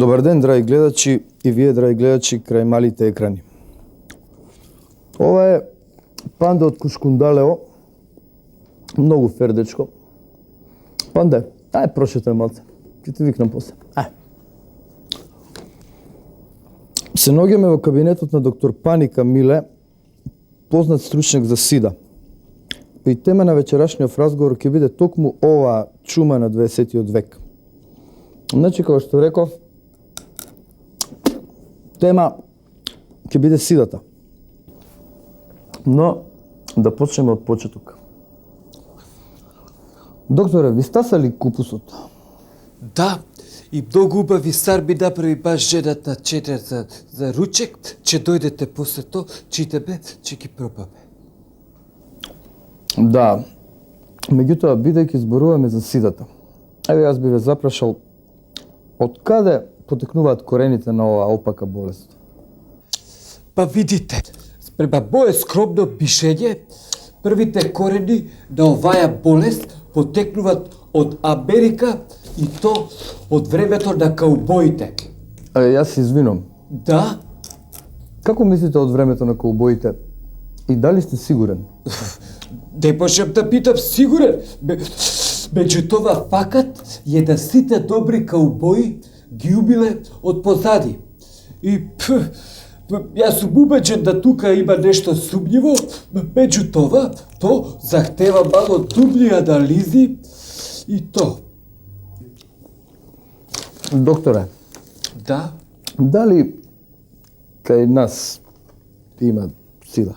Добар ден, драги гледачи и вие, драги гледачи, крај малите екрани. Ова е панда од Кушкундалево. Многу фер дечко. Панда, прошетај малце. Ќе те викнам после. Се наоѓаме во кабинетот на доктор Паника Миле, познат стручњак за сида. И тема на вечерашниот разговор ќе биде токму оваа чума на 20-тиот век. Значи, како што реков, тема ќе биде сидата. Но, да почнеме од почеток. Докторе, ви стаса ли купусот? Да, и многу убави сарби направи баш жедата четер за ручек, че дојдете после то, читаме, че ги пробаме. Да, меѓутоа, бидејќи зборуваме за сидата, еве јас би ве запрашал, од каде потекнуваат корените на оваа опака болест? Па видите, спрема моје скромно мишење, првите корени на оваа болест потекнуваат од Америка и то од времето на каубоите. Јас се извинувам. Да? Како мислите од времето на каубоите? И дали сте сигурен? Не можам да питам сигурен. Меѓутоа факат е да сите добри каубои ги убиле од позади. И јас сум убеден да тука има нешто сумњиво, меѓутоа то захтева мало дубли анализи и то. Докторе, Да? дали кај нас има сида?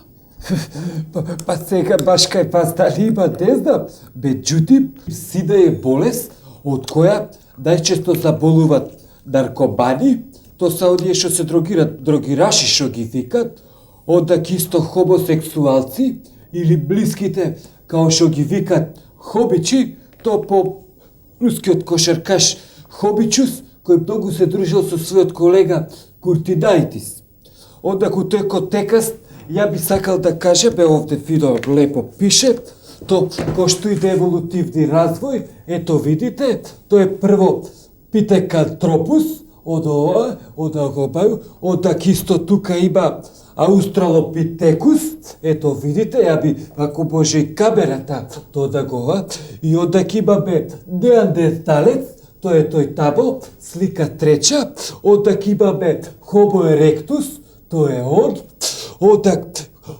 Па сега баш кај вас дали има, не знам. Меѓутим, сида е болест од која најчесто заболуваат наркомани, то се оние што се дрогират, дрогираши што ги викат, онда исто хомосексуалци или блиските, као што ги викат хобичи, то по рускиот кошаркаш Хобичус, кој многу се дружил со својот колега Куртинајтис. Онда кој текаст, ја би сакал да кажем, овде видео лепо пише, то кој што иде еволутивни развој, ето видите, тоа е прво Питекантропус, од ова, од агобају, онда исто тука има Аустралопитекус, ето видите, ја би, ако може и камерата, тоа да гова, и онда имаме Неандерталец, тоа е тој тамо, слика треча, онда имаме Homo erectus, тоа е он,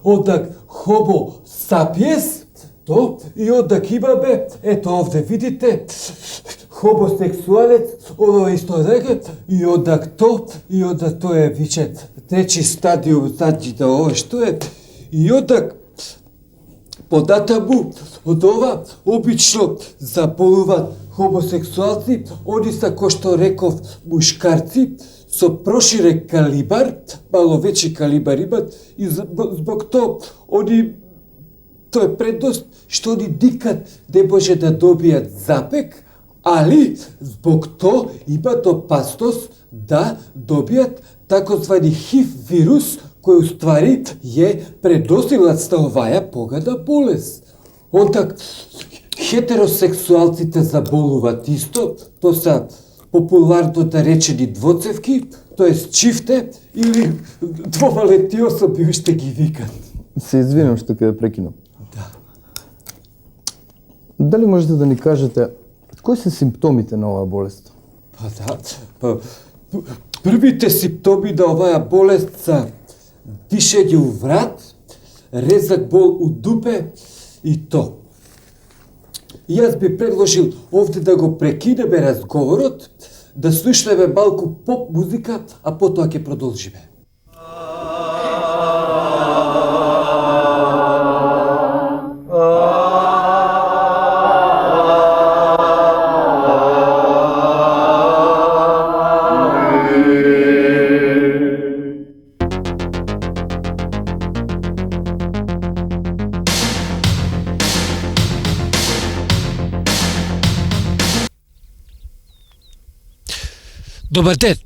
онда Homo sapiens, то, и онда имаме, ето овде видите, хомосексуалец, оно исто дека, и онда то, и онда тоа е више трети стадиум, значи да ова што е, и онда податаму од ова обично заболуваат хомосексуалци, они се кој што реков мушкарци, со проширен калибар, мало веќе калибар имат, и због тоа, тоа е предност што они никад не може да добијат запек, али због тоа имат опасност да добијат такозвани ХИВ вирус, кој уствари е преносилац на оваа погада болест. Онда хетеросексуалците заболуваат исто, тоа се популарно да речени двоцевки, тоест чифте или двовалетни особи уште ги викат. Се извинам што ќе ве прекинам. Да. Дали можете да ни кажете кои се симптомите на оваа болест? Првите симптоми на оваа болест се дишење у врат, резак бол у дупе и то. Јас би предложил овде да го прекинеме разговорот, да слушнеме малку поп музика, а потоа ќе продолжиме. Добар ден!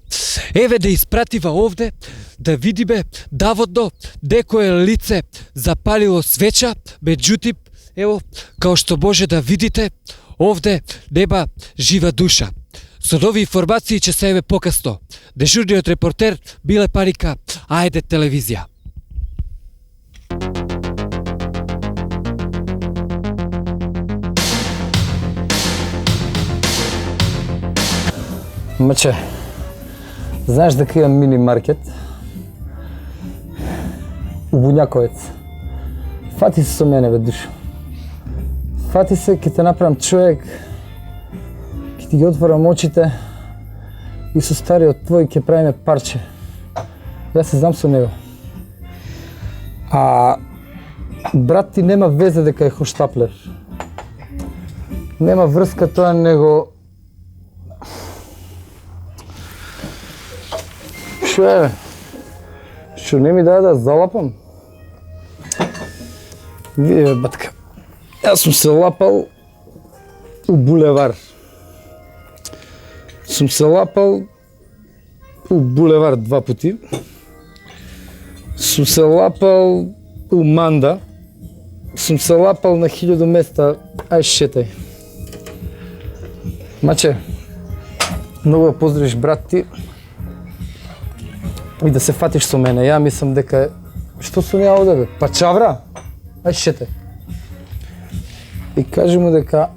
Еве да испратива овде, да видиме даводно некое лице запалило свеча, меѓутоа, ево, као што може да видите, овде нема жива душа. Со нови информации ќе се еве покасно. Дежурниот репортер Миле Паника, ајде телевизија. Маче, знаеш дека имам мини маркет у Бунјаковец. Фати се со мене, бе, душо. Фати се, ќе те направам човек, ќе ти ги отворам очите и со стариот твој ќе правиме парче. Јас се знам со него. А брат ти нема везе дека е хоштаплер. Нема врска тоа, него Шо е, бе? Шо не ми даде да залапам? Види, бе, батка. Јас сум се лапал у булевар. Сум се лапал у булевар 2 пути. Сум се лапал у Манда. Сум се лапал на 1000 места. Ај шетај. Маче, многу ја поздравиш брат ти и да се фатиш со мене. Ја мислам дека што сум ја овде, бе? Па чавра? Ај шетај. И кажи му дека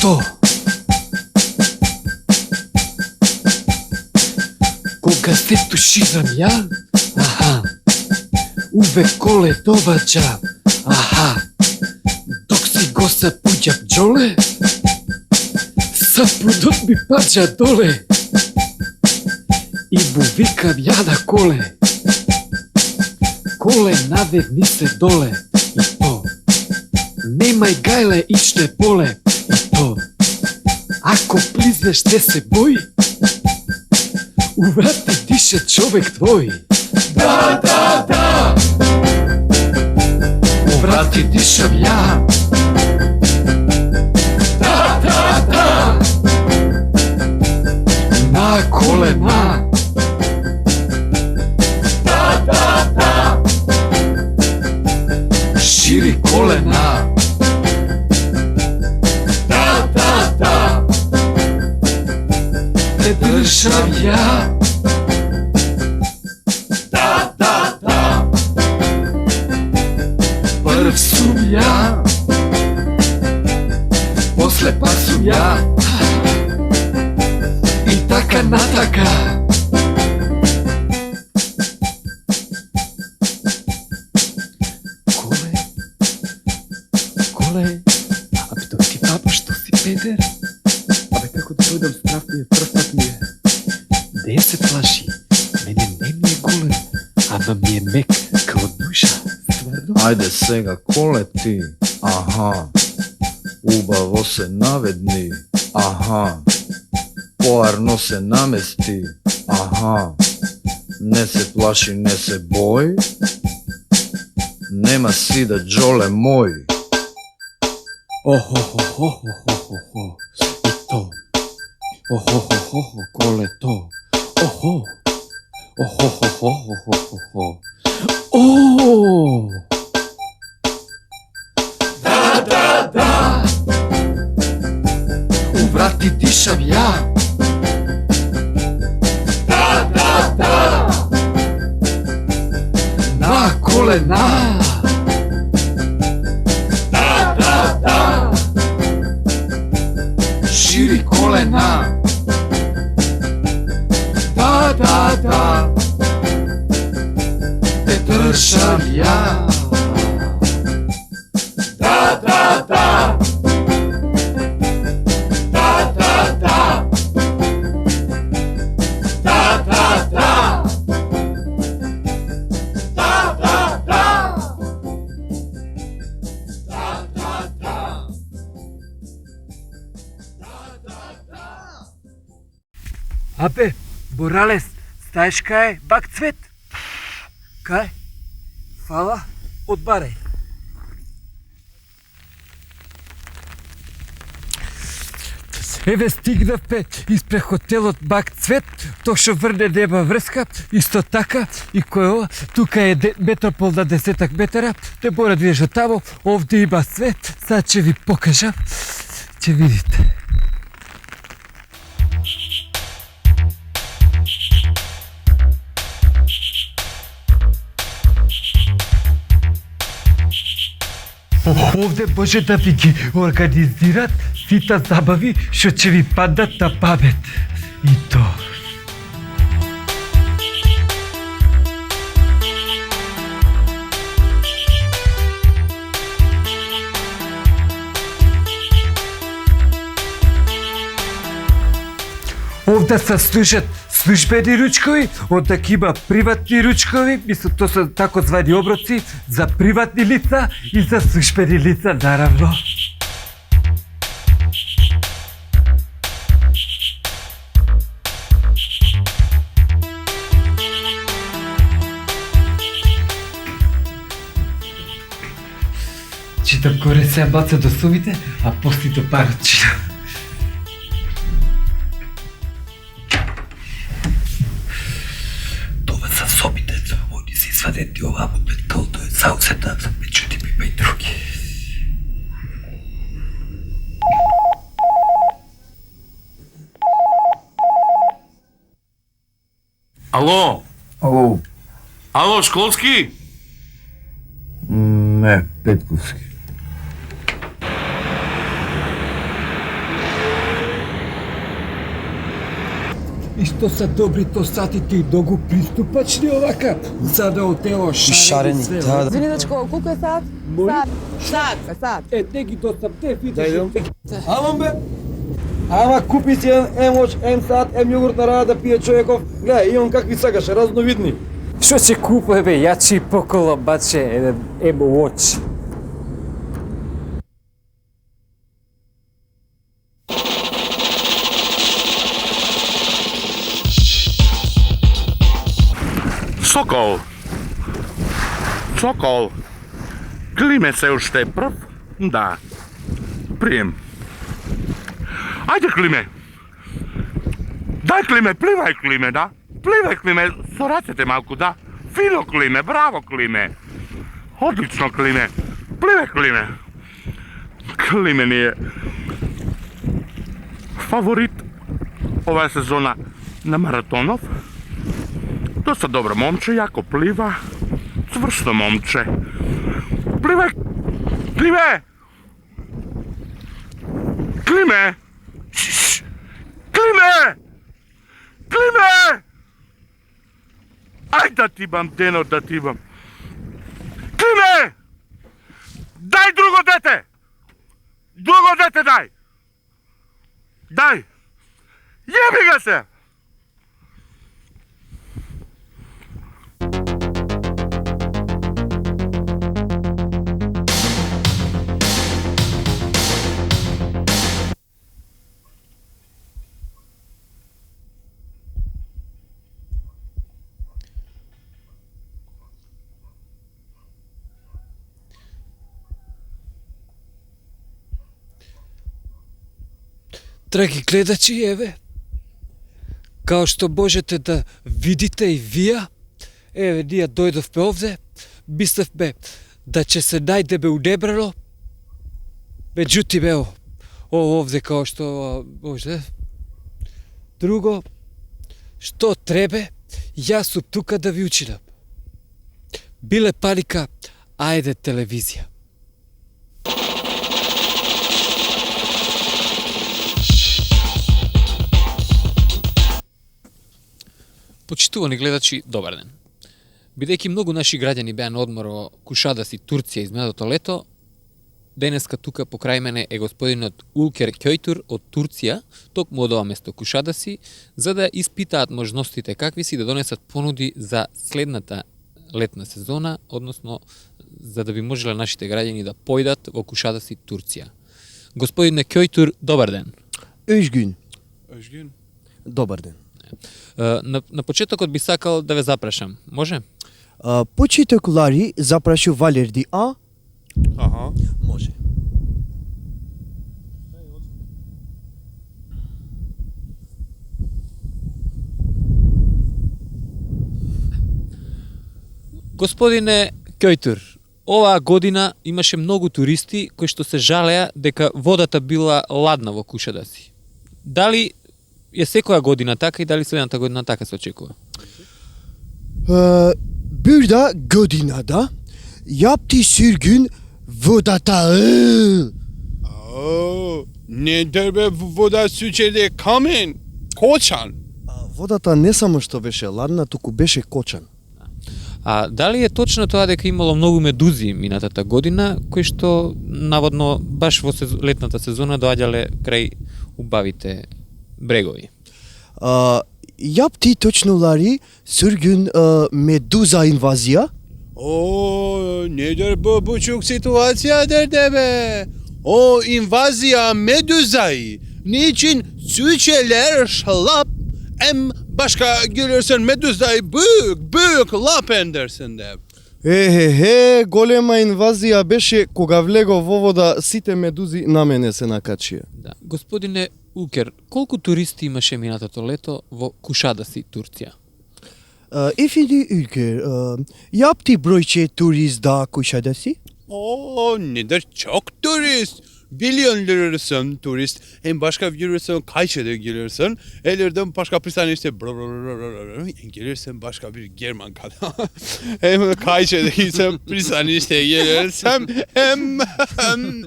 То. Кога се туширам ја, аха, увек коле доваѓа, аха, док си го сапуѓам џоле, сапунот ми паѓа доле, и му викам ја на коле, коле наведни се доле, и то, немај гајле ичне поле, то, ако плизнеш не се бои, у врати дише човек твој. Да, да, да. У врати дишам ја. Да, да, да. На колена. Да, да, да. Шири колена. Те држам ја. Да, да, да. Прв сум ја. После пак сум ја. И така натака. Коле, абе тоа ти папа што си педер? Абе како да дојдам страв ми е, прв пат ми е. Не се плаши, мене не ми е голем, ама ми е мек као душа, стварно. Ајде сега, коле ти, аха, убаво се наведни, аха, поарно се намести, аха, не се плаши, не се бој, нема си да џоле мој. Охо-хо-хо-хо-хо-хо-хо, и то, охо-хо-хо-хо, коле то, охо, охо-хо-хо-хо-хо-хо, о! Да, да, да! У врати дишам ја. Да, да, да! На колена! Шири колена. Да, да, да. Те држам ја. Да, да, да. Да, да, да. Да, да, да. Да, да, да. Да, да, да. Абе, Боралес, знаеш кај е бак Цвет? Кај? Фала, одбарај. Еве стигнавме испред хотелот Бак Цвет, тоа што врне нема врска, исто така и кој ова, тука е метропол на 10 метара, не мора да идеш до тамо, овде има свет, сад ќе ви покажам, ќе видите. Овде може да ви ги организират сите забави што ќе ви паднат на памет. И тоа. Овде се служат службени ручкови, онда ќе има приватни ручкови, мислам тоа се такозвани оброци за приватни лица и за службени лица, наравно. Читам горе се баца до сумите, а после до парчина. Свадети овамо пред кълто е заузета, меđutim има и други. Ало? Ало, Ало, Школски? не, Петковски. И што са добри то сатите и многу приступачни овака, за да отело шарени све. да. Извини, дечко, колко е сат? Моли? Сат. Е, не ги досамте, видиш. Амам бе! Ама купи си емоч, сад, јогурт на рада да пие човеков. Гледај, имам какви сакаш, разновидни. Што ќе купува бе, ја ќе покола баче еден Watch. Sokol. Sokol. Klime se уште прв? Да. Прием. Ајде, Климе. Дај, Климе, пливај, Климе, да? Пливај, Климе, со рацете малку, да? Фино, Климе, браво, Климе. Одлично, Климе. Пливај, Климе. Климе ни е фаворит оваа сезона на маратонов. Доста добро момче, јако плива. Свршно момче. Пливај! Климе! Климе! Шш! Климе! Климе! Ај да ти бам, Дено, да ти бам. Климе! Дај друго дете! Друго дете дај! Дај! Јеби га се! Драги гледачи, еве, као што можете да видите и вие, еве, ние дојдовме овде, мислевме да ќе се најдеме унебрано, меđutim, ево, овде као што може. Друго, што требе, јас сум тука да ви учинам. Биле паника, ајде телевизија. Почитувани гледачи, добар ден. Бидејќи многу наши граѓани беа на одмор во Кушадас и Турција изминатото лето, денеска тука покрај мене е господинот Улкер Кјојтур од Турција, токму од ова место Кушадаси, за да испитаат можностите какви си да донесат понуди за следната летна сезона, односно за да би можеле нашите граѓани да појдат во Кушадаси Турција. Господине Кјојтур, добар ден. Özgün. Добар ден. На почетокот би сакал да ве запрашам. Може? Почиток Лари запрашу Валерди А. Ага. Може. Господине Кјојтур, оваа година имаше многу туристи кои што се жалеа дека водата била ладна во кушата си. Дали е секоја година така и дали следната година така се очекува? Burada godinada yaptı sürgün vodata. Не дербе вода сучеде камен. Кочан. Водата не само што беше ладна, туку беше кочан. А дали е точно тоа дека имало многу медузи минатата година, кои што наводно баш во летната сезона доаѓале крај убавите брегови? Yaptı точно Лари sürgün meduza invazija. О, nedir bu buçuk situasiyadır debe. O invazia meduzayı. Niçin süçeler şalap em başka görürsen meduzayı büyük lap ендерсен de. Голема инвазија беше кога влего во вода, сите медузи на мене се накачија. Да. Господине Укер, колку туристи имаше минатото лето во Кушадаси, Турција? Efendi Ülker, yaptı broyçe turist da Kuşadası? O nedir çok turist. Milyonlarısın turist. Hem başka yürürsün, Kayseri'de gelirsin. Ellerden başka bir tane işte gelirsin başka bir German kadın. Hem Kayseri'de gelirsin bir tane işte gelirsin.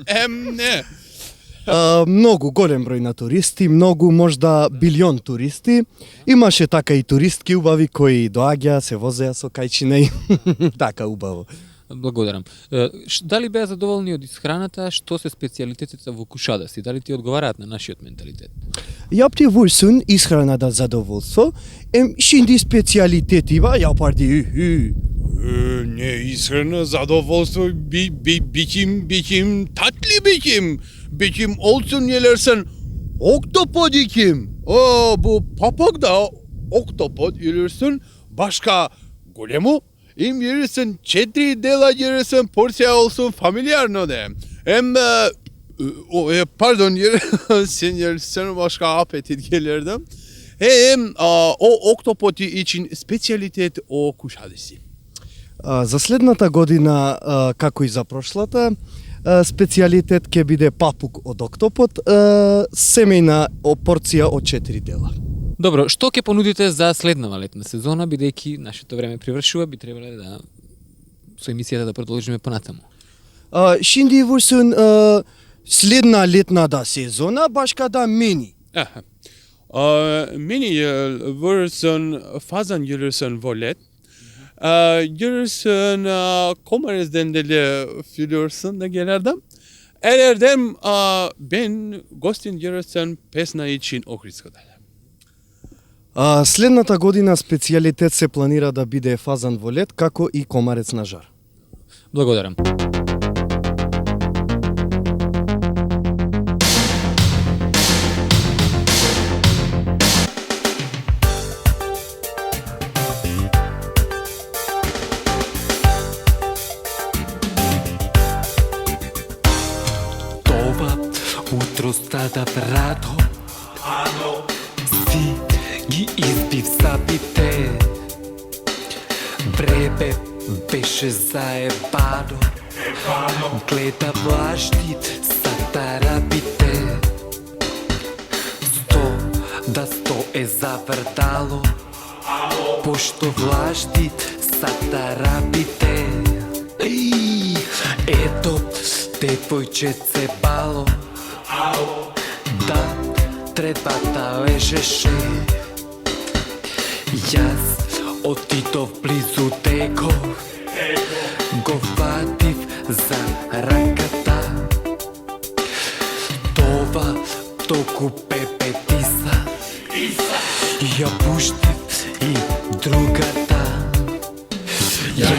Hem ne? Многу голем број на туристи, многу можда билион туристи. Имаше така и туристки убави кои доаѓаа, се возеа со кајчине и така убаво. Благодарам. Дали беа задоволни од исхраната, што се специјалитетите во Кушадаси? Дали ти одговараат на нашиот менталитет? Јапти вурсун исхрана да задоволство, şimdi специјалитетива јапарди. Ne ishrana zadovolstvo biçim tatlı biçim olsun gelirsin oktopod ikim. O bu papak da oktopod gelirsin başka golemu im gelirsin çetri dela gelirsin porsiya olsun familiar no de. Hem pardon sen gelirsin başka apetit gelirdim. Hem o oktopod için spesiyalitet o Kuşadası. За следната година, како и за прошлата, специјалитет ќе биде папук од октопод, семејна порција од 4 дела. Добро, што ќе понудите за следнава летна сезона, бидејќи нашето време привршува, би требале да со емисијата да продолжиме понатаму. Şimdi вурсун следна летната сезона башка да мени. Mini vursun fazan yürürsün volet. Görürsün komarız dendeli fülürsün de gelerdim. Elerdim ben gostin görürsün pesna için okriskoda. Следната година специјалитет се планира да биде фазан во лед, како и комарец на жар. Благодарам. Утро стада брато, си ги избив сабите. Бребе беше заебано, гледа влашти са тарабите. Сто е завртало, пошто влашти са тарабите. Ето, девојче цебало, да, третбата лежеше. Јас отидов близу него, го вадив за раката. Това току пепетиса, ја пуштив и другата. Ja,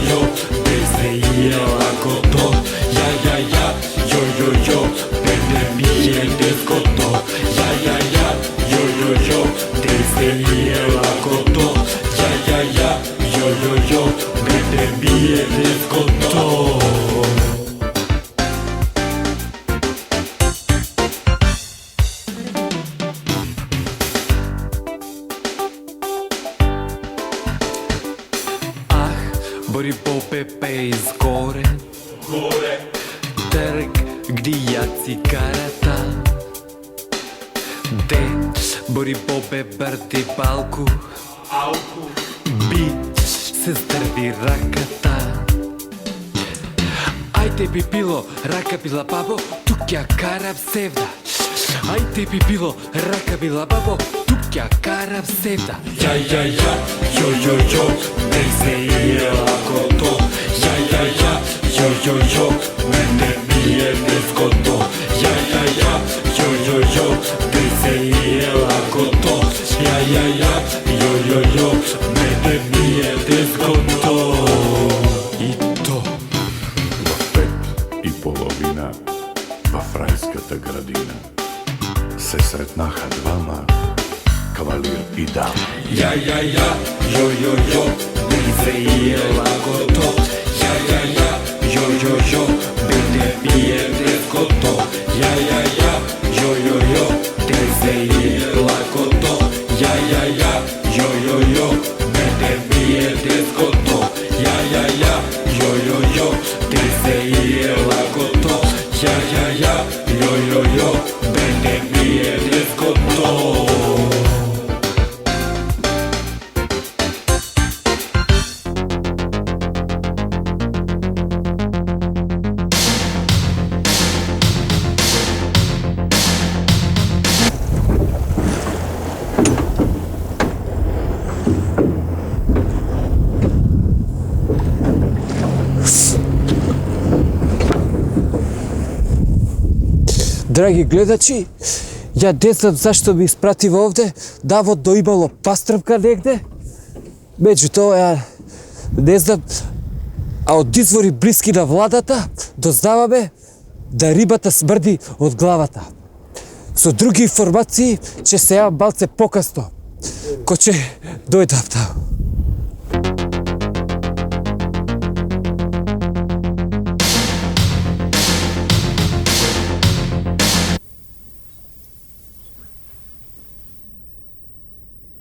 jo, без не ела гото. Ja, jo, без не пие деското. Ja, jo, без не ела гото. Ja, jo, bebe bije diskoto. Bori popepe iz gore, trg gdje ja cigareta. De, bori pope brti palku, bit se zdrvi rakata. Ajde bi bilo raka bila babo, tukja karab sevda. Ajde bi bilo raka bila babo, tukja karab sevda. Ja, jo, nek se je lako to. Ja, jo, mene bije diskoto. Ja, jo, nek se je lako to. Ja, jo, mene bije diskoto. I to. В 5:30 в райската градина се сретнаха двама, кавалир и дама. Ja, jo, nek se je lako to. Ja, jo, mene bije diskoto. Ja, jo, nek se je lako to. Ja, jo, mene bije diskoto. Ja, jo, nek se je lako to. Ja, jo, mene bije diskoto. Драги гледачи, ја не знам зашто ми испратива овде, наводно имало пастрвка негде, меѓутоа ја не знам, а од извори блиски на владата дознаваме да рибата смрди од главата. Со други информации ќе се јавам малце покасно, кој ќе дојдам таму.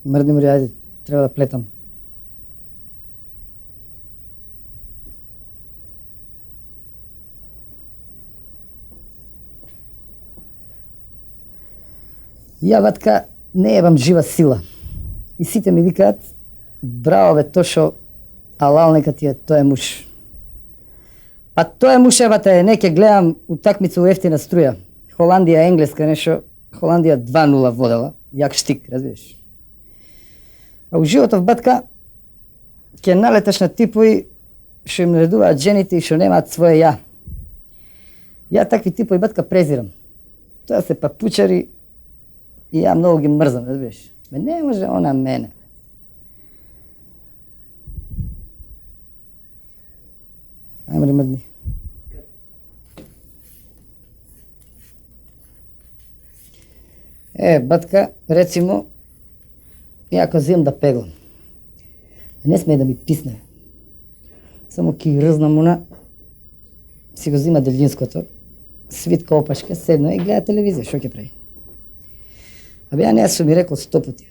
Мрди, ајде, треба да плетам. Ја, батка, не ебам жива сила. И сите ми викаат, браво бе Тошо, алал нека ти е тој муж. Па тој муж ебате, не ќе гледам утакмица у ефтина струја. Холандија, Енглеска, нешто, Холандија 2:0 водела, јак штик, разбираш. А у животов, батка, ќе налеташ на типови што им наредуваат жените и што немаат своје ја. Ја такви типови, батка, презирам. Тоа се папучари и ја многу ги мрзам, разбираш. Ме не може она мене. Ајме мрдни. Батка, рецимо, ја ако земам да пеглам, не смее да ми писне. Само ки рзнам уна, си го зима делјинското, свитка опашка, седно и гледа телевизија, шо ќе прави? Абе, ја не сум ми рекол 100 пати.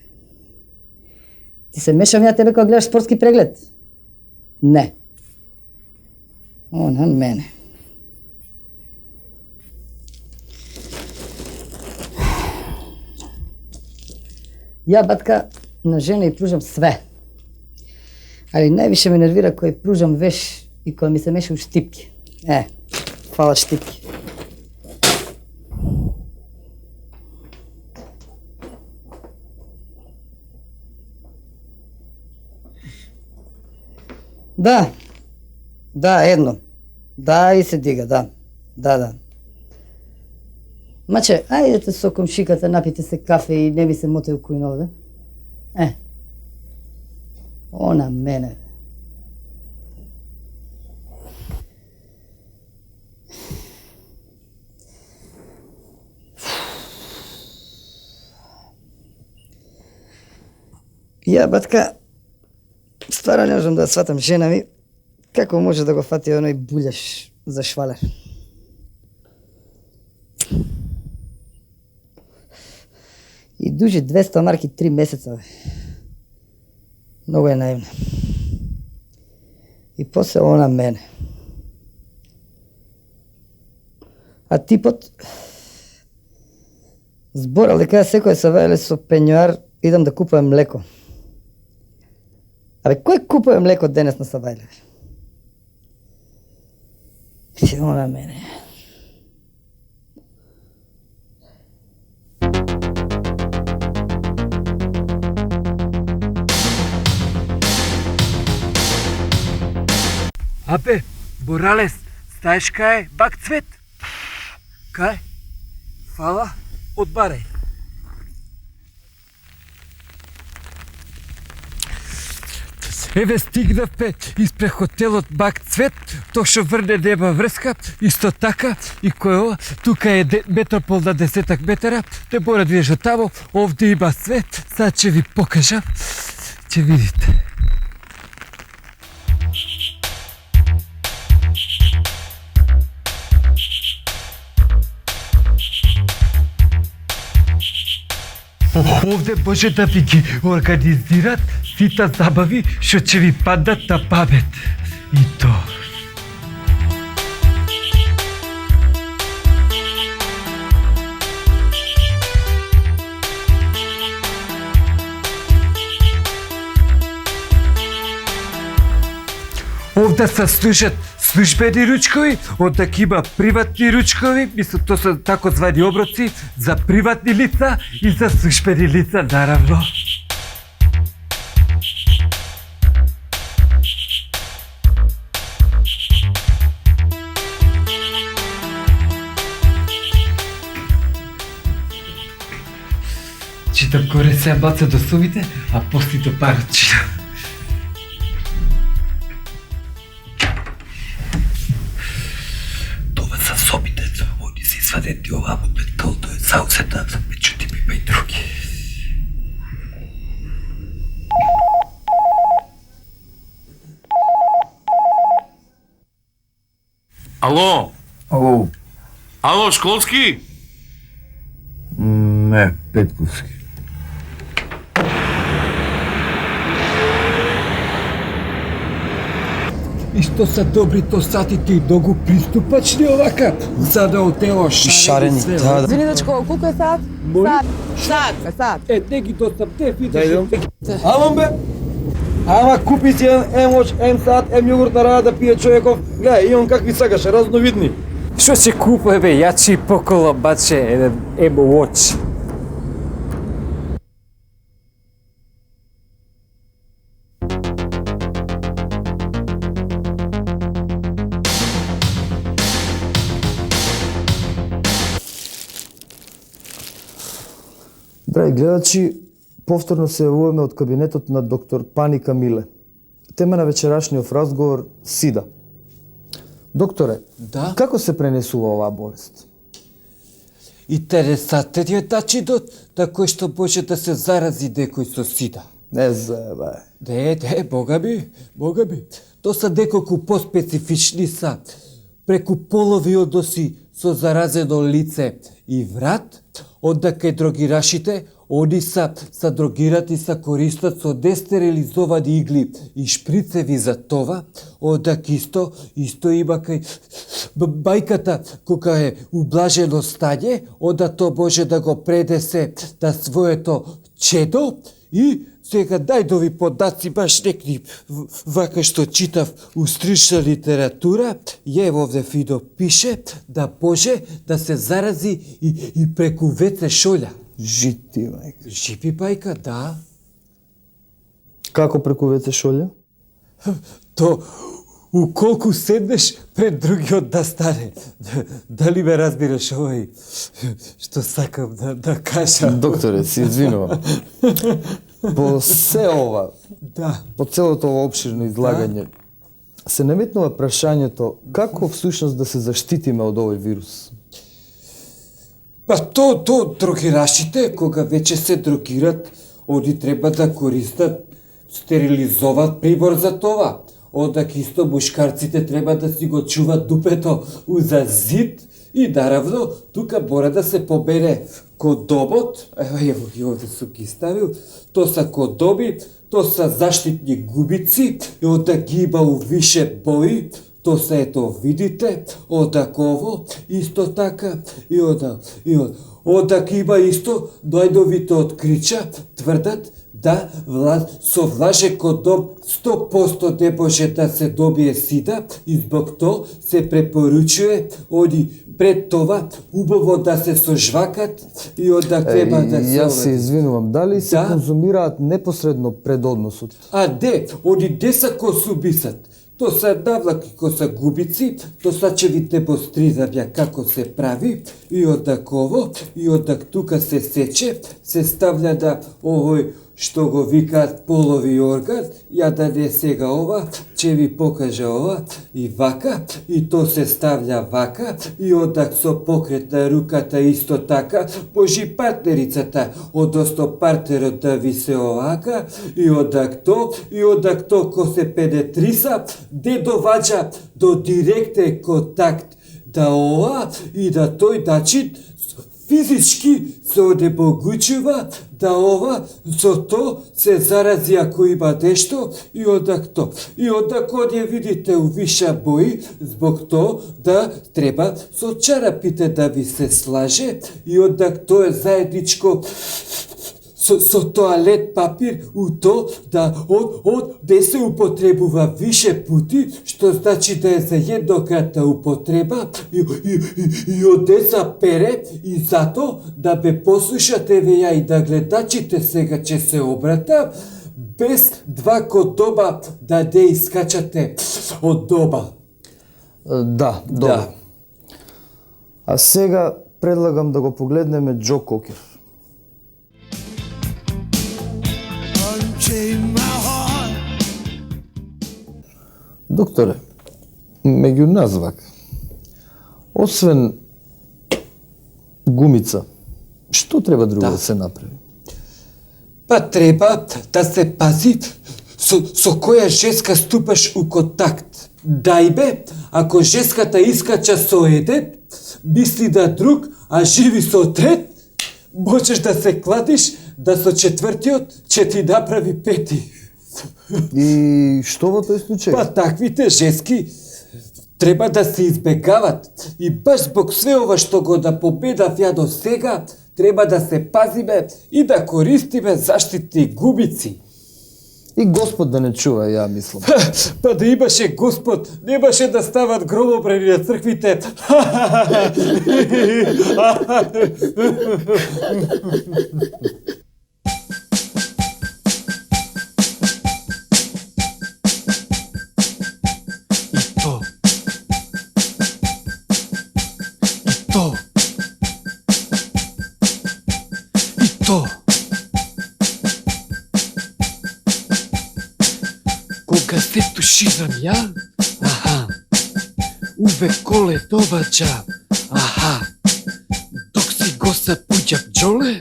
Ти се мешам ја тебе кога гледаш спортски преглед? Не. О, на мене. Ја, батка, на жена и пружам све. Али највише ме нервира кој пружам веш и кој ми се меша у штипки. Фала штипки. Да, едно. Да, и се дига, да. Маче, ајдете со комшиката, напите се кафе и не ви се моте у кујно овде. Она мене. Ја, батка, Стварно не можам да ја сватам жена ми, како може да го фати оној буљаш за швалер. И дужи 200 марки 3 месеца, бе. Многу е наивна. И после она мене. А типот зборал дека секој савајле со пењуар идам да купувам млеко. Абе, кој купува млеко денес на Савајле? Си она мене. Абе, Боралес, знаеш кај е бак Цвет? Кај? Фала, одбарај. Еве стигнавме испред хотелот Бак Цвет, тоа што врне нема врска, исто така и кој ова, тука е метропол на 10 метара, не мора да идеш тамо, овде има свет, сега ќе ви покажам, ќе видите. Овде може да ви ги организират сите забави што ќе ви паднат на памет. И то. Овде се служат службени ручкови, онда има приватни ручкови, мислам тоа се тако звани оброци за приватни лица и за службени лица, наравно. Читам горе се баца до сумите, а после до парочина. Свадети ова од меткалто е заузета, меѓутоа има и други. Ало? Ало? Ало, школски? Не, Петковски. И што се добри то сатите и многу приступачни овака, за да отело шарени све. Да. Извини, дечко, колку е сат? Моли? Сат. Сат. Е, не ги достап, те видиш. Амон бе! Ама купи си емоч, сат, јогурт на рада да пие човеков. Гледај, имам какви сакаш, разновидни. Што ќе купува бе, ја чи поколо баче еден Watch. Драги гледачи, повторно се јавуваме од кабинетот на доктор Паника Миле. Тема на вечерашниот разговор – СИДА. Докторе, Да? како се пренесува оваа болест? Интересатен е начинот на кој што може да се зарази некој со сида. Не заебај. Не, бога ми. То са неколку поспецифични са. Преку полови односи со заразено лице и врат, онда кај дрогирашите, они са дрогирати, са користат со дестерилизовани игли и шприцеви за това, онда исто има кај мајката кога е ублажено стање, онда то може да го предесе на своето чедо и сега дај да ви подаци баш некни вака што читав у стрична литература, ево овде Фидо пише да може да се зарази и преку веце шолја. Жити, мајка. Жипи бајка, да. Како преку веце шолја? То у колку седнеш пред другиот да стане. Дали ме разбираш овој што сакам да кажам? Докторе, се извинувам. По се ова, Да. по целото ова опширно излагање, се наметнува прашањето како всушност да се заштитиме од овој вирус? Па то дрогирашите, кога веќе се дрогират, они треба да користат стерилизоват прибор за това. Одак исто мушкарците треба да си го чуват дупето уза зид и наравно тука мора да се побере кодобот, ево ги овде су ги ставил, то са кодоби, то са заштитни губици и одак ги има у више бои, то се ето видите, одаково, исто така, и одак има исто најновите открича, тврдат да со влаже кодом 100% не може да се добие сида и због то се препоручuje они пред това убаво да се сожвакат и одак треба да се... Јас се извинувам, дали се конзумираат непосредно пред односот? Не, они не са консумисат. То са навлаки ко са губици, то са че ви демонстрирам ја како се прави и одаково, и одак тука се сече, се ставља на овој што го викаат полови орган, ја да не сега ова, че ви покаже ова, и вака, и то се ставља вака, и одак со покрет на руката исто така, може партнерицата, односно партнерот да ви се овака, и одак то ко се пенетриса, не доваѓа до директен контакт да ова и да тој начин физички се онемогучува да ова со то се зарази ако има нешто и одак то. И одак оние видите у виша бои, због то да треба со чарапите да ви се слаже и одак то е заедничко со тоалет папир у то да не се употребува више пути, што значи да е за еднократна употреба и оде за пере и зато да бе послушате ве ја и да гледачите сега че се обрата, без два кодоба да не искачате од доба. Да, добро. А сега предлагам да го погледнеме Џо Кокер. Докторе, меѓу нас вака, освен гумица, што треба друго да се направи? Па треба да се пази со која женска ступаш у контакт. Дајбе, ако женската искача со еден, мисли да друг, а живи со трет, можеш да се кладиш да со четвртиот ќе ти направи пети. И што во тој случај? Па таквите женски треба да се избегават. И баш због све ова што го да победав ја до сега, треба да се пазиме и да користиме заштитни губици. И Господ да не чува, ја мислам. Па да имаше Господ, немаше да стават гробобрани на црквите. Кога се туширам ја, увек коле доваѓа, док си го сапуѓам џоле,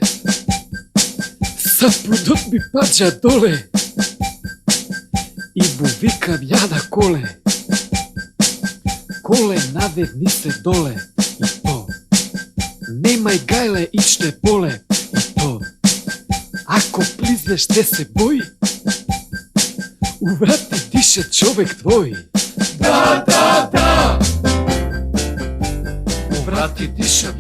сапунот ми паѓа доле, и му викам ја на коле, коле наведни се доле, и то, немај гајле ичте боле, и то, ако плизнеш не се бои, у врати дише човек твој. Да! У врати дишам